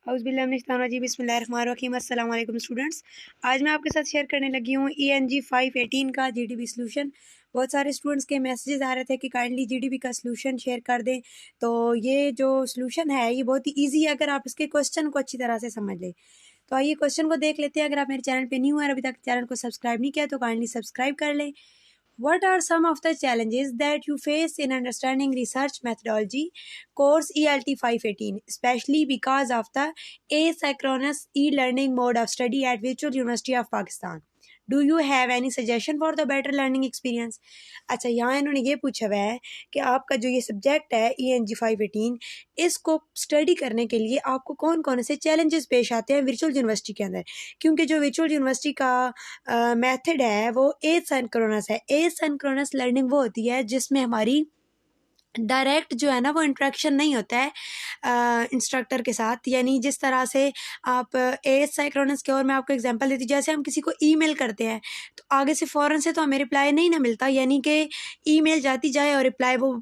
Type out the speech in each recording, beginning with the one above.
हाउज़बिल्लाहिमिनश्शैतानिर्रजीम बिस्मिल्लाहिर्रहमानिर्रहीम। अस्सलाम वालेकुम स्टूडेंट्स। आज मैं आपके साथ शेयर करने लगी हूँ ENG 518 का GDP सॉल्यूशन। बहुत सारे स्टूडेंट्स के मैसेजेस आ रहे थे कि काइंडली GDP का सॉल्यूशन शेयर कर दें। तो ये जो सॉल्यूशन है ये बहुत ही ईजी है अगर आप इसके क्वेश्चन को अच्छी तरह से समझ लें। तो आइए क्वेश्चन को देख लेते हैं। अगर आप मेरे चैनल पे न्यू है और अभी तक चैनल को सब्सक्राइब नहीं किया तो काइंडली सब्सक्राइब कर लें। What are some of the challenges that you face in understanding research methodology course ELT 518, especially because of the asynchronous e-learning mode of study at Virtual University of Pakistan? Do you have any suggestion for the better learning experience? अच्छा, यहाँ इन्होंने ये पूछा हुआ है कि आपका जो ये सब्जेक्ट है ENG 518, इसको स्टडी करने के लिए आपको कौन कौन से चैलेंजेस पेश आते हैं वर्चुअल यूनिवर्सिटी के अंदर। क्योंकि जो वर्चुअल यूनिवर्सिटी का मेथड है वो एसिंक्रोनस है। एसिंक्रोनस लर्निंग वो होती है जिसमें हमारी डायरेक्ट जो है ना वो इंटरेक्शन नहीं होता है इंस्ट्रक्टर के साथ। यानी जिस तरह से आप एसिंक्रोनस के, और मैं आपको एग्जांपल देती हूँ, जैसे हम किसी को ईमेल करते हैं तो आगे से फ़ौरन से तो हमें रिप्लाई नहीं ना मिलता, यानी कि ईमेल जाती जाए और रिप्लाई वो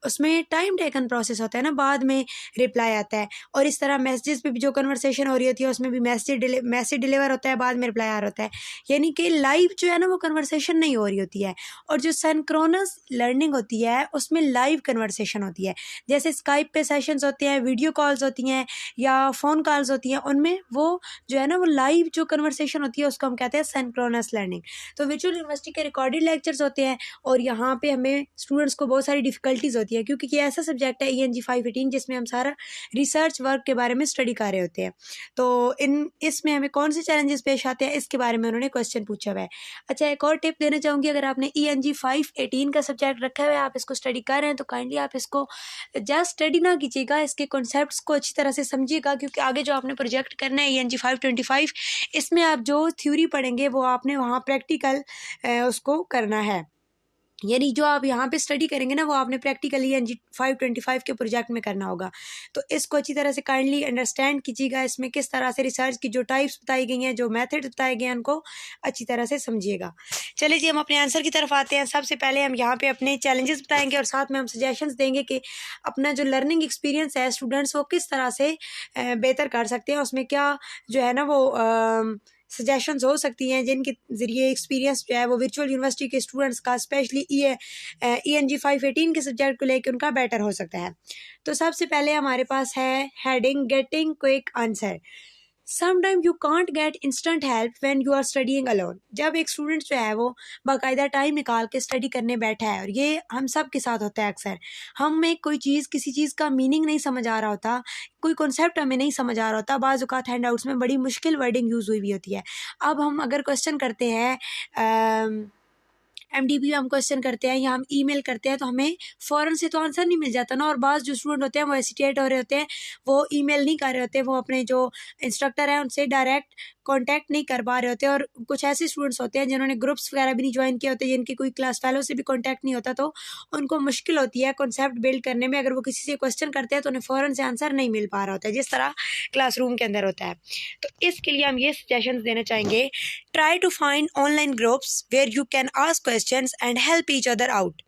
उसमें टाइम टेकन प्रोसेस होता है ना, बाद में रिप्लाई आता है। और इस तरह मैसेजेस पे भी जो कन्वर्सेशन हो रही होती है उसमें भी मैसेज डिलीवर होता है, बाद में रिप्लाई आ रहा होता है। यानी कि लाइव जो है ना वो कन्वर्सेशन नहीं हो रही होती है। और जो सिंक्रोनस लर्निंग होती है उसमें लाइव कन्वर्सेशन होती है। जैसे स्काइप पे सेशंस होते हैं, वीडियो कॉल्स होती हैं या फ़ोन कॉल्स होती हैं, उनमें वो जो है ना वो लाइव जो कन्वर्सेशन होती है उसको हम कहते हैं सिंक्रोनस लर्निंग। तो वर्चुअल यूनिवर्सिटी के रिकॉर्डेड लेक्चर्स होते हैं और यहाँ पे हमें स्टूडेंट्स को बहुत सारी डिफ़िकल्टीज़ होती है क्योंकि ये ऐसा सब्जेक्ट है ENG 518 जिसमें हम सारा रिसर्च वर्क के बारे में स्टडी कर रहे होते हैं। तो इसमें हमें कौन से चैलेंजेस पेश आते हैं इसके बारे में उन्होंने क्वेश्चन पूछा हुआ है। अच्छा, एक और टिप देना चाहूँगी, अगर आपने ENG 518 का सब्जेक्ट रखा हुआ है, आप इसको स्टडी कर रहे हैं, तो काइंडली आप इसको जस्ट स्टडी ना कीजिएगा, इसके कॉन्सेप्ट्स को अच्छी तरह से समझिएगा क्योंकि आगे जो आपने प्रोजेक्ट करना है ENG 525, इसमें आप जो थ्योरी पढ़ेंगे वो आपने वहाँ प्रैक्टिकल उसको करना है। यानी जो आप यहाँ पे स्टडी करेंगे ना वो आपने प्रैक्टिकली ENG 525 के प्रोजेक्ट में करना होगा। तो इसको अच्छी तरह से काइंडली अंडरस्टैंड कीजिएगा। इसमें किस तरह से रिसर्च की जो टाइप्स बताई गई हैं, जो मेथड बताए गए हैं, उनको अच्छी तरह से समझिएगा। चलिए जी, हम अपने आंसर की तरफ आते हैं। सबसे पहले हम यहाँ पे अपने चैलेंजेस बताएंगे और साथ में हम सजेशंस देंगे कि अपना जो लर्निंग एक्सपीरियंस है स्टूडेंट्स वो किस तरह से बेहतर कर सकते हैं। उसमें क्या जो है ना वो सजेशंस हो सकती हैं जिनके ज़रिए एक्सपीरियंस जो है वो वर्चुअल यूनिवर्सिटी के स्टूडेंट्स का स्पेशली ENG 518 के सब्जेक्ट को लेकर उनका बेटर हो सकता है। तो सबसे पहले हमारे पास है heading getting quick answer. Sometime you can't get instant help when you are studying alone. जब एक स्टूडेंट जो है वो बाकायदा टाइम निकाल के स्टडी करने बैठा है, और ये हम सब के साथ होता है अक्सर, हमें कोई चीज़, किसी चीज़ का मीनिंग नहीं समझ आ रहा होता, कोई कॉन्सेप्ट हमें नहीं समझ आ रहा होता, बाज़ औक़ात हैंड आउट्स में बड़ी मुश्किल वर्डिंग यूज़ हुई होती है। अब हम अगर क्वेश्चन करते हैं MDP में हम क्वेश्चन करते हैं या हम ईमेल करते हैं तो हमें फ़ौरन से तो आंसर नहीं मिल जाता ना। और बाज़ जो स्टूडेंट होते हैं वो हेसिटेट हो रहे होते हैं, वो ईमेल नहीं कर रहे होते, वो अपने जो इंस्ट्रक्टर हैं उनसे डायरेक्ट कांटेक्ट नहीं कर पा रहे होते। और कुछ ऐसे स्टूडेंट्स होते हैं जिन्होंने ग्रुप्स वगैरह भी नहीं ज्वाइन किए होते, जिनकी कोई क्लास फेलो से भी कांटेक्ट नहीं होता, तो उनको मुश्किल होती है कॉन्सेप्ट बिल्ड करने में। अगर वो किसी से क्वेश्चन करते हैं तो उन्हें फ़ौरन से आंसर नहीं मिल पा रहा होता है जिस तरह क्लासरूम के अंदर होता है। तो इसके लिए हम ये सजेशंस देना चाहेंगे, try to find online groups where you can ask questions and help each other out.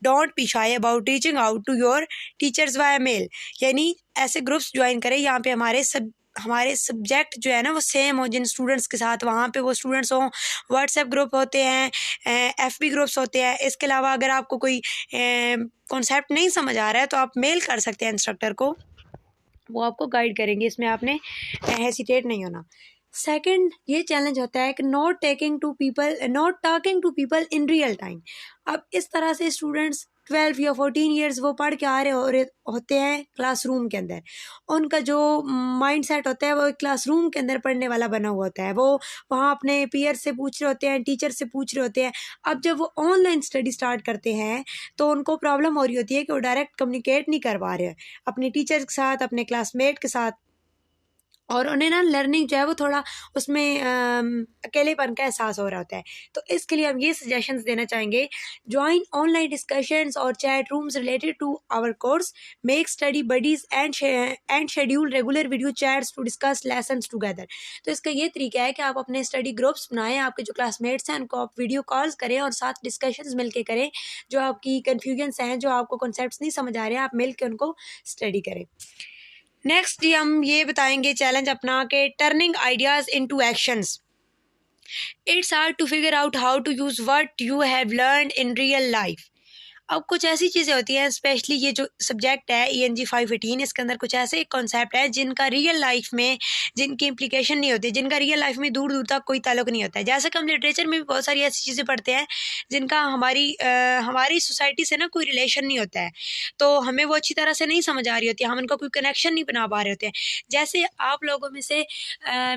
Don't be shy about reaching out to your teachers via mail. यानी ऐसे ग्रुप्स ज्वाइन करें यहाँ पे हमारे सब्जेक्ट जो है ना वो सेम हो जिन स्टूडेंट्स के साथ, वहाँ पे वो स्टूडेंट्स हों। व्हाट्सएप ग्रुप होते हैं, FB ग्रुप्स होते हैं। इसके अलावा अगर आपको कोई कॉन्सेप्ट नहीं समझ आ रहा है तो आप मेल कर सकते हैं इंस्ट्रक्टर को, वो आपको गाइड करेंगे। इसमें आपने हेसिटेट नहीं होना। सेकंड ये चैलेंज होता है कि not talking to people in real time. अब इस तरह से स्टूडेंट्स 12 या 14 ईयर्स वो पढ़ के आ रहे होते हैं क्लासरूम के अंदर। उनका जो माइंड सेट होता है वो एक क्लासरूम के अंदर पढ़ने वाला बना हुआ होता है। वो वहाँ अपने पीयर से पूछ रहे होते हैं, टीचर से पूछ रहे होते हैं। अब जब वो ऑनलाइन स्टडी स्टार्ट करते हैं तो उनको प्रॉब्लम हो रही होती है कि वो डायरेक्ट कम्युनिकेट नहीं कर पा रहे हैं अपने टीचर के साथ, अपने क्लासमेट के साथ, और उन्हें ना लर्निंग जो है वो थोड़ा उसमें अकेलेपन का एहसास हो रहा होता है। तो इसके लिए हम ये सजेशंस देना चाहेंगे, ज्वाइन ऑनलाइन डिस्कशंस और chat rooms related to our course, make study buddies and schedule regular video chats to discuss lessons together. तो इसका ये तरीका है कि आप अपने स्टडी ग्रुप्स बनाएं, आपके जो क्लासमेट्स हैं उनको आप वीडियो कॉल्स करें और साथ डिस्कशंस मिलके करें। जो आपकी कन्फ्यूजन्स हैं, जो आपको कॉन्सेप्ट्स नहीं समझ आ रहे हैं, आप मिल के उनको स्टडी करें। नेक्स्ट हम ये बताएंगे चैलेंज अपना के turning ideas into actions. It's hard to figure out how to use what you have learned in real life. अब कुछ ऐसी चीज़ें होती हैं, स्पेशली ये जो सब्जेक्ट है ENG 518, इसके अंदर कुछ ऐसे कॉन्सेप्ट है जिनका रियल लाइफ में जिनकी इम्प्लीकेशन नहीं होती, जिनका रियल लाइफ में दूर दूर तक कोई ताल्लुक नहीं होता है। जैसे कि हम लिटरेचर में भी बहुत सारी ऐसी चीज़ें पढ़ते हैं जिनका हमारी सोसाइटी से ना कोई रिलेशन नहीं होता है, तो हमें वो अच्छी तरह से नहीं समझ आ रही होती है, हम उनका कोई कनेक्शन नहीं बना पा रहे होते हैं। जैसे आप लोगों में से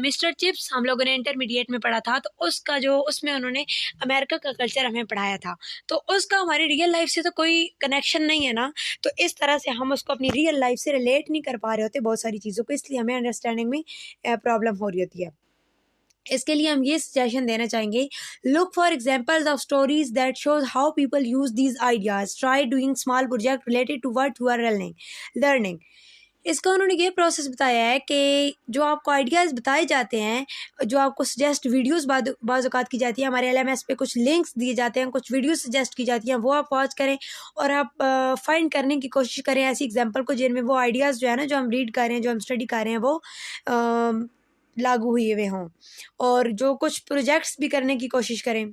मिस्टर चिप्स हम लोगों ने इंटरमीडिएट में पढ़ा था, तो उसका जो उसमें उन्होंने अमेरिका का कल्चर हमें पढ़ाया था, तो उसका हमारी रियल लाइफ से तो कोई कनेक्शन नहीं है ना, तो इस तरह से हम उसको अपनी रियल लाइफ से रिलेट नहीं कर पा रहे होते बहुत सारी चीज़ों को, इसलिए हमें अंडरस्टैंडिंग में प्रॉब्लम हो रही होती है। इसके लिए हम ये सजेशन देना चाहेंगे, look for examples of stories that shows how people use these ideas, try doing small project related to what you are learning. इसका उन्होंने ये प्रोसेस बताया है कि जो आपको आइडियाज़ बताए जाते हैं, जो आपको सजेस्ट वीडियोस बाज़ औक़ात की जाती है, हमारे LMS पे कुछ लिंक्स दिए जाते हैं, कुछ वीडियोस सजेस्ट की जाती हैं, वो आप वॉच करें और आप फाइंड करने की कोशिश करें ऐसी एग्जांपल को जिनमें वो आइडियाज़ जो है ना, जो हम रीड कर रहे हैं, जो हम स्टडी कर रहे हैं, वो लागू हुए हुए हों, और जो कुछ प्रोजेक्ट्स भी करने की कोशिश करें।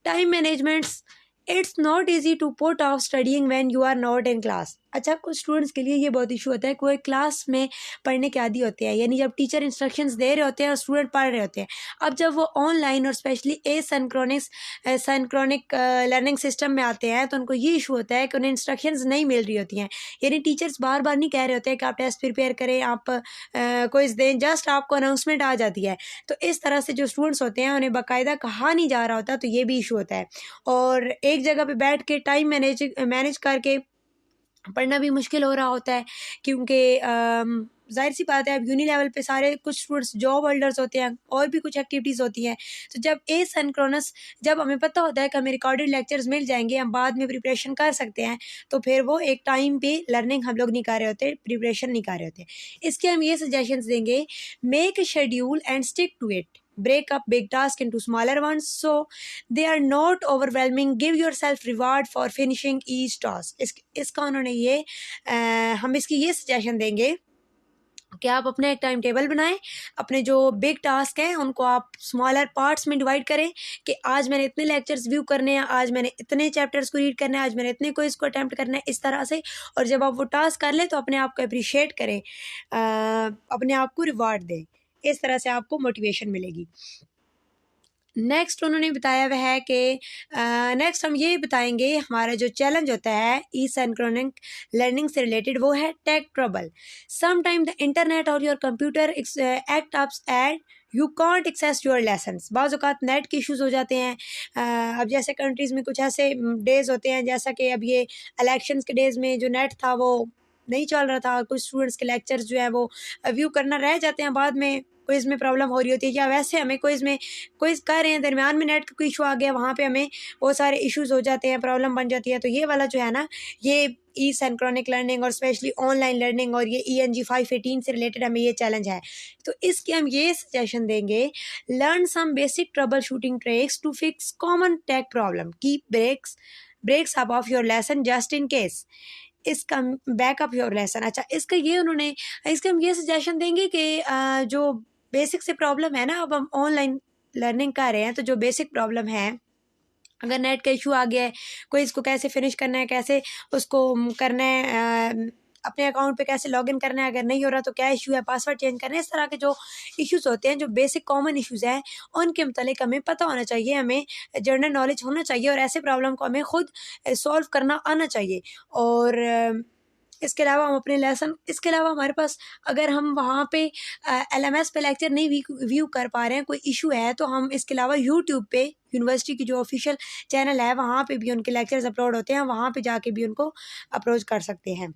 Time managements, it's not easy to put off studying when you are not in class. अच्छा, कुछ स्टूडेंट्स के लिए ये बहुत इशू होता है कि वो क्लास में पढ़ने के आदी होते हैं, यानी जब टीचर इंस्ट्रक्शंस दे रहे होते हैं और स्टूडेंट पढ़ रहे होते हैं। अब जब वो ऑनलाइन और स्पेशली सिंक्रोनिक लर्निंग सिस्टम में आते हैं, तो उनको ये इशू होता है कि उन्हें इंस्ट्रक्शंस नहीं मिल रही होती हैं, यानी टीचर्स बार बार नहीं कह रहे होते हैं कि आप टेस्ट प्रिपेयर करें, आप क्विज़ दें, जस्ट आपको अनाउंसमेंट आ जाती है। तो इस तरह से जो स्टूडेंट्स होते हैं उन्हें बाकायदा कहा नहीं जा रहा होता, तो ये भी इशू होता है। और एक जगह पे बैठ के टाइम मैनेज करके पढ़ना भी मुश्किल हो रहा होता है, क्योंकि ज़ाहिर सी बात है, अब यूनी लेवल पे सारे कुछ स्टूडेंट्स जॉब होल्डर्स होते हैं और भी कुछ एक्टिविटीज़ होती हैं। तो जब एसिंक्रोनस, जब हमें पता होता है कि हमें रिकॉर्डेड लेक्चर्स मिल जाएंगे, हम बाद में प्रिपरेशन कर सकते हैं, तो फिर वो एक टाइम पे लर्निंग हम लोग नहीं कर रहे होते, प्रिपरेशन नहीं कर रहे होते। इसके हम ये सजेशंस देंगे, make a schedule and stick to it, break up big tasks into smaller ones so they are not overwhelming, give yourself reward for finishing each task। इसका उन्होंने ये हम इसकी ये सजेशन देंगे कि आप अपने एक टाइम टेबल बनाएं, अपने जो बिग टास्क हैं उनको आप स्मॉलर पार्ट्स में डिवाइड करें कि आज मैंने इतने लेक्चर्स व्यू करने हैं, आज मैंने इतने चैप्टर्स को रीड करना है, आज मैंने इतने क्विज़ को अटैम्प्ट करना है, इस तरह से। और जब आप वो टास्क कर लें तो अपने आप को अप्रिशिएट करें, अपने आप को रिवार्ड दें, इस तरह से आपको मोटिवेशन मिलेगी। नेक्स्ट उन्होंने बताया हुआ है कि नेक्स्ट हम ये बताएंगे, हमारा जो चैलेंज होता है एसिंक्रोनिक लर्निंग से रिलेटेड, वो है tech trouble. Sometime the internet और your computer act up and you can't access your lessons. बाज़ औक़ात नेट के इशूज़ हो जाते हैं। अब जैसे कंट्रीज़ में कुछ ऐसे डेज़ होते हैं, जैसा कि अब ये इलेक्शंस के डेज़ में जो नेट था वो नहीं चल रहा था, कुछ स्टूडेंट्स के लेक्चर्स जो हैं वो व्यू करना रह जाते हैं, बाद में क्विज़ में प्रॉब्लम हो रही होती है, या वैसे हमें क्विज़ कर रहे हैं, दरमियान में नेट का कोई इशू आ गया, वहाँ पे हमें बहुत सारे इश्यूज़ हो जाते हैं, प्रॉब्लम बन जाती है। तो ये वाला जो है ना, ये एसिंक्रोनिक लर्निंग और स्पेशली ऑनलाइन लर्निंग और ये ENG 518 से रिलेटेड हमें ये चैलेंज है। तो इसके हम ये सजेशन देंगे, learn some basic troubleshooting tricks to fix common tech problem, keep breaks up of your lesson just in case, इसका बैकअप योर लेसन। अच्छा, इसका हम ये सजेशन देंगे कि जो बेसिक से प्रॉब्लम है ना, अब हम ऑनलाइन लर्निंग कर रहे हैं, तो जो बेसिक प्रॉब्लम है, अगर नेट का इशू आ गया है, कोई इसको कैसे फिनिश करना है, कैसे उसको करना है, अपने अकाउंट पे कैसे लॉगिन करना है, अगर नहीं हो रहा तो क्या इशू है, पासवर्ड चेंज करना है, इस तरह के जो इश्यूज़ होते हैं, जो बेसिक कॉमन इश्यूज़ हैं, उनके मतलब हमें पता होना चाहिए, हमें जनरल नॉलेज होना चाहिए, और ऐसे प्रॉब्लम को हमें खुद सॉल्व करना आना चाहिए। और इसके अलावा हम अपने लेसन, इसके अलावा हमारे पास अगर हम वहाँ पे LMS पे लेक्चर नहीं व्यू कर पा रहे हैं, कोई इशू है, तो हम इसके अलावा यूट्यूब पे यूनिवर्सिटी की जो ऑफिशियल चैनल है, वहाँ पे भी उनके लेक्चर्स अपलोड होते हैं, वहाँ पे जाके भी उनको अप्रोच कर सकते हैं।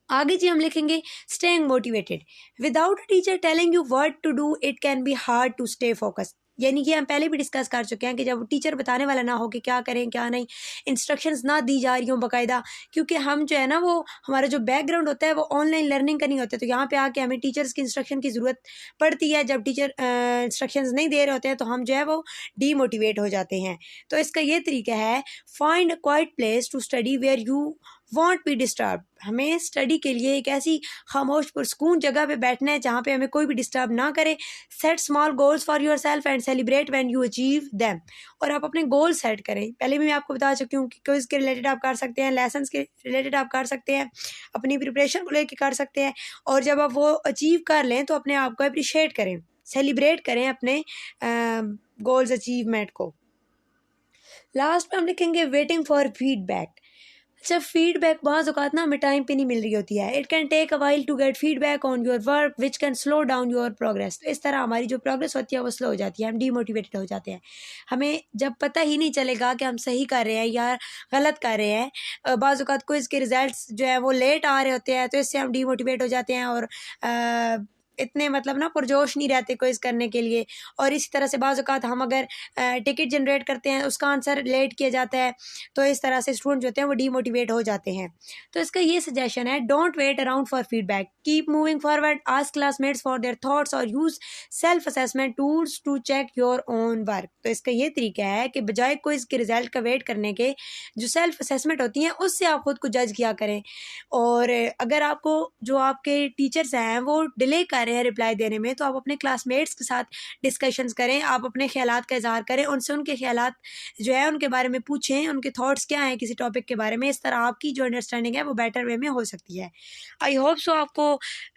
आगे जी हम लिखेंगे, staying motivated, without a teacher telling you what to do it can be hard to stay focused. यानी कि हम पहले भी डिस्कस कर चुके हैं कि जब टीचर बताने वाला ना हो कि क्या करें क्या नहीं, इंस्ट्रक्शंस ना दी जा रही हों बाकायदा, क्योंकि हम जो है ना, वो हमारा जो बैकग्राउंड होता है वो ऑनलाइन लर्निंग का नहीं होता, तो यहाँ पे आके हमें टीचर्स की इंस्ट्रक्शन की ज़रूरत पड़ती है। जब टीचर इंस्ट्रक्शंस नहीं दे रहे होते हैं तो हम जो है वो डीमोटिवेट हो जाते हैं। तो इसका ये तरीका है, find a quiet place to study where you won't be disturb. हमें स्टडी के लिए एक ऐसी खामोश पुरस्कून जगह पे बैठना है जहाँ पे हमें कोई भी डिस्टर्ब ना करे। Set small goals for your self and celebrate when you achieve them. और आप अपने गोल सेट करें। पहले भी मैं आपको बता चुकी हूँ कि क्विज के रिलेटेड आप कर सकते हैं, लेसन्स के रिलेटेड आप कर सकते हैं, अपनी प्रिपरेशन को लेकर कर सकते हैं। और जब आप वो अचीव कर लें तो अपने आप को अप्रिशिएट करें, सेलिब्रेट करें अपने गोल्स अचीवमेंट को। लास्ट में हम लिखेंगे वेटिंग फॉर फीडबैक। जब फीडबैक बाज़ औक़ात ना हमें टाइम पे नहीं मिल रही होती है। It can take a while to get feedback on your work which can slow down your progress. तो इस तरह हमारी जो प्रोग्रेस होती है वो स्लो हो जाती है, हम डीमोटिवेटेड हो जाते हैं। हमें जब पता ही नहीं चलेगा कि हम सही कर रहे हैं या गलत कर रहे हैं, बाज़ औक़ात क्विज़ के रिजल्ट्स जो है वो लेट आ रहे होते हैं, तो इससे हम डीमोटिवेट हो जाते हैं और इतने मतलब ना पुरजोश नहीं रहते क्विज़ करने के लिए। और इसी तरह से बाज़ औक़ात हम अगर टिकट जनरेट करते हैं, उसका आंसर लेट किया जाता है, तो इस तरह से स्टूडेंट जो होते हैं वो डीमोटिवेट हो जाते हैं। तो इसका ये सजेशन है, don't wait around for feedback, keep moving forward, ask classmates for their thoughts और use self assessment tools to check your own work. तो इसका ये तरीका है कि बजाय क्विज़ के रिजल्ट का वेट करने के, जो सेल्फ असेसमेंट होती हैं उससे आप खुद को जज किया करें। और अगर आपको जो आपके टीचर्स हैं वो डिले कर रहे हैं रिप्लाई देने में, तो आप अपने क्लासमेट्स के साथ डिस्कशंस करें, आप अपने ख्यालात का इज़हार करें, उनसे उनके ख्यालात जो है उनके बारे में पूछें, उनके थॉट्स क्या हैं किसी टॉपिक के बारे में। इस तरह आपकी जो अंडरस्टैंडिंग है वो बेटर वे में हो सकती है। आई होप सो आपको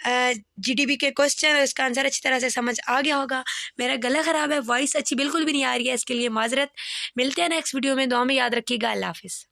जीडीबी के क्वेश्चन और इसका आंसर अच्छी तरह से समझ आ गया होगा। मेरा गला ख़राब है, वॉइस अच्छी बिल्कुल भी नहीं आ रही है, इसके लिए माजरत। मिलते हैं नेक्स्ट वीडियो में, दुआ में याद रखिएगा। अल्लाह हाफ़िज़।